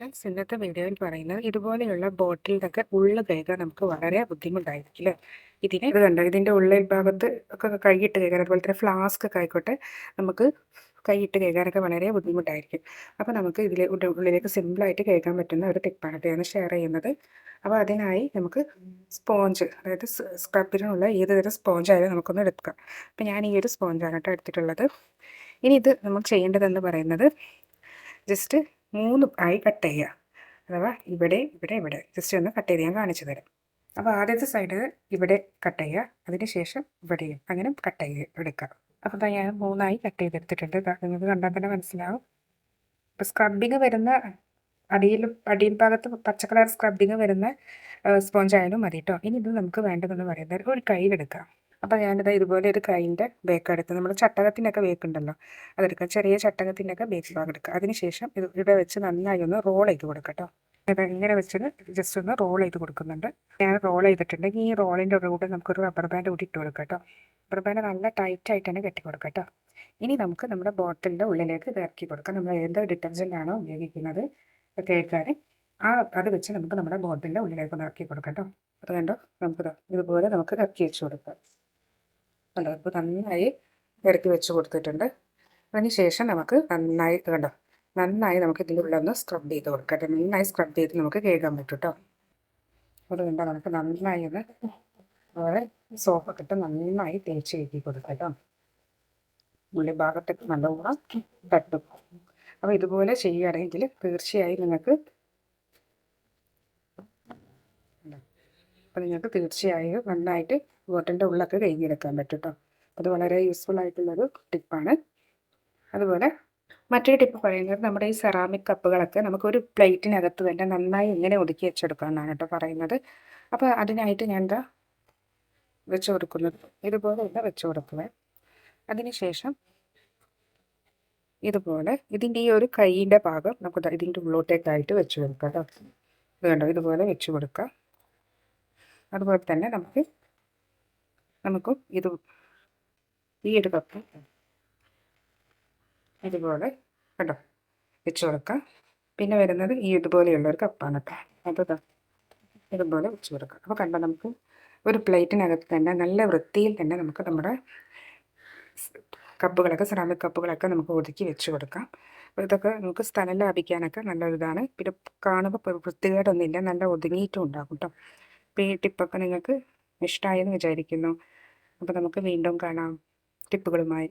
Friends, ഇന്നത്തെ വീഡിയോയിൽ പറയുന്നത് ഇതുപോലെയുള്ള ബോട്ടിലിനൊക്കെ ഉള്ളു കഴുകാൻ നമുക്ക് വളരെ ബുദ്ധിമുട്ടായിരിക്കും അല്ലേ. ഇത് കണ്ടോ, ഇതിൻ്റെ ഉള്ളിൽ ഭാഗത്ത് ഒക്കെ കൈയിട്ട് കഴുകാൻ, അതുപോലെ തന്നെ ഫ്ലാസ്ക് ഒക്കെ ആയിക്കോട്ടെ, നമുക്ക് കൈയിട്ട് കഴുകാനൊക്കെ വളരെ ബുദ്ധിമുട്ടായിരിക്കും. അപ്പോൾ നമുക്ക് ഉള്ളിലേക്ക് സിമ്പിളായിട്ട് കഴുകാൻ പറ്റുന്ന ഒരു ടിപ്പാണ് ഞാൻ ഷെയർ ചെയ്യുന്നത്. അപ്പോൾ അതിനായി നമുക്ക് സ്പോഞ്ച്, അതായത് സ്ക്രബിനുള്ള ഏത് തരം സ്പോഞ്ചായാലും നമുക്കൊന്ന് എടുക്കാം. അപ്പോൾ ഞാൻ ഈ ഒരു സ്പോഞ്ചാണ് കേട്ടോ എടുത്തിട്ടുള്ളത്. ഇനി ഇത് നമ്മൾ ചെയ്യേണ്ടതെന്ന് പറയുന്നത് ജസ്റ്റ് 3 ആയി കട്ട് ചെയ്യുക. അഥവാ ഇവിടെ ഇവിടെ ഇവിടെ ജസ്റ്റ് ഒന്ന് കട്ട് ചെയ്ത് ഞാൻ കാണിച്ചു തരാം. അപ്പോൾ ആദ്യത്തെ സൈഡ് ഇവിടെ കട്ട് ചെയ്യുക, അതിന് ശേഷം ഇവിടെയും അങ്ങനെ കട്ട് ചെയ്ത് എടുക്കുക. അപ്പോൾ ഞാൻ 3ആയി കട്ട് ചെയ്തെടുത്തിട്ടുണ്ട്. നിങ്ങൾക്ക് കണ്ടാൽ തന്നെ മനസ്സിലാവും. ഇപ്പോൾ സ്ക്രബിങ് വരുന്ന അടിയിൽ ഭാഗത്ത് പച്ച കളർ സ്ക്രബിങ് വരുന്ന സ്പോഞ്ച് ആയാലും മതി കേട്ടോ. ഇനി ഇത് നമുക്ക് വേണ്ടതെന്ന് പറയുന്നത് ഒരു കയ്യിലെടുക്കാം. അപ്പോൾ ഞാനിത് ഇതുപോലെ ഒരു കൈൻ്റെ ബേക്ക് എടുത്ത്, നമ്മൾ ചട്ടകത്തിനൊക്കെ ബേക്ക് ഉണ്ടല്ലോ, അതെടുക്കുക. ചെറിയ ചട്ടകത്തിൻ്റെയൊക്കെ ബേക്ക് ഭാഗം എടുക്കുക. അതിനുശേഷം ഇത് ഇവിടെ വെച്ച് നന്നായി ഒന്ന് റോൾ ചെയ്ത് കൊടുക്കുക കേട്ടോ. ഇങ്ങനെ വെച്ചിട്ട് ജസ്റ്റ് ഒന്ന് റോൾ ചെയ്ത് കൊടുക്കുന്നുണ്ട്. ഞാൻ റോൾ ചെയ്തിട്ടുണ്ടെങ്കിൽ ഈ റോളിൻ്റെ കൂടെ നമുക്കൊരു റബ്ബർ ബാൻഡ് കൂടി ഇട്ട് കൊടുക്കുക കേട്ടോ. റബ്ബർ ബാൻഡ് നല്ല ടൈറ്റായിട്ട് തന്നെ കെട്ടി കൊടുക്കുക കേട്ടോ. ഇനി നമുക്ക് നമ്മുടെ ബോട്ടിലിൻ്റെ ഉള്ളിലേക്ക് ഇത് ഇറക്കി കൊടുക്കാം. നമ്മൾ ഏത് ഡിറ്റർജൻ്റ് ആണോ ഉപയോഗിക്കുന്നത് കേൾക്കാൻ, അത് വെച്ച് നമുക്ക് നമ്മുടെ ബോട്ടിലിൻ്റെ ഉള്ളിലേക്ക് ഒന്ന് ഇറക്കി കൊടുക്കാം കേട്ടോ. അത് കണ്ടോ, നമുക്ക് ഇതുപോലെ നമുക്ക് ഇറക്കി വെച്ച് കൊടുക്കാം. കണ്ടോ, ഇപ്പോൾ നന്നായി ഇറക്കി വെച്ച് കൊടുത്തിട്ടുണ്ട്. അതിന് ശേഷം നമുക്ക് നന്നായി കണ്ടോ, നന്നായി നമുക്ക് ഇതിലുള്ളൊന്ന് സ്ക്രബ് ചെയ്ത് കൊടുക്കട്ടെ. നന്നായി സ്ക്രബ് ചെയ്ത് നമുക്ക് കഴുകാൻ പറ്റും കേട്ടോ. അതുകൊണ്ട് നമുക്ക് നന്നായി ഒന്ന് അതുപോലെ സോപ്പൊക്കെ ഇട്ട് നന്നായി തേച്ച് കഴുകി കൊടുക്കാം കേട്ടോ. ഉള്ളി ഭാഗത്തൊക്കെ നല്ലോണം തട്ടും. അപ്പോൾ ഇതുപോലെ ചെയ്യുകയാണെങ്കിൽ തീർച്ചയായും നിങ്ങൾക്ക് തീർച്ചയായും നന്നായിട്ട് ബോട്ടിൻ്റെ ഉള്ളൊക്കെ കഴുകിയെടുക്കാൻ പറ്റും കേട്ടോ. അത് വളരെ യൂസ്ഫുൾ ആയിട്ടുള്ളൊരു ടിപ്പാണ്. അതുപോലെ മറ്റൊരു ടിപ്പ് പറയുന്നത്, നമ്മുടെ ഈ സെറാമിക് കപ്പുകളൊക്കെ നമുക്കൊരു പ്ലേറ്റിനകത്ത് തന്നെ നന്നായി ഇങ്ങനെ ഒതുക്കി വെച്ചെടുക്കാമെന്നാണ് കേട്ടോ പറയുന്നത്. അപ്പോൾ അതിനായിട്ട് ഞാൻ എന്താ വെച്ച് കൊടുക്കുന്നത്, ഇതുപോലെ ഇവിടെ വെച്ച് കൊടുക്കുക. അതിനുശേഷം ഇതുപോലെ ഇതിൻ്റെ ഈ ഒരു കൈയിൻ്റെ ഭാഗം നമുക്ക് ഇതിൻ്റെ ഉള്ളോട്ടേക്കായിട്ട് വെച്ച് കൊടുക്കാം കേട്ടോ. ഇത് കണ്ടോ, ഇതുപോലെ വെച്ച് കൊടുക്കുക. അതുപോലെ തന്നെ നമുക്കും ഈ ഒരു കപ്പ് ഇതുപോലെ കേട്ടോ വെച്ച് കൊടുക്കാം. പിന്നെ വരുന്നത് ഈ ഇതുപോലെയുള്ളൊരു കപ്പാണ് കേട്ടോ. അത് ഇതുപോലെ വെച്ച് കൊടുക്കാം. അപ്പോൾ കണ്ടോ, നമുക്ക് ഒരു പ്ലേറ്റിനകത്ത് തന്നെ നല്ല വൃത്തിയിൽ തന്നെ നമുക്ക് നമ്മുടെ കപ്പുകളൊക്കെ, സെറാമിക് കപ്പുകളൊക്കെ നമുക്ക് ഒതുക്കി വെച്ച് കൊടുക്കാം. അപ്പോൾ ഇതൊക്കെ നമുക്ക് സ്ഥലം ലാഭിക്കാനൊക്കെ നല്ലൊരിതാണ്. പിന്നെ കാണുമ്പോൾ വൃത്തികേടൊന്നുമില്ല, നല്ല ഒതുങ്ങിയിട്ടും ഉണ്ടാകും കേട്ടോ. അപ്പോൾ ഈ ടിപ്പൊക്കെ നിങ്ങൾക്ക് ഇഷ്ടമായെന്ന് വിചാരിക്കുന്നു. അപ്പോൾ നമുക്ക് വീണ്ടും കാണാം ടിപ്പുകളുമായി.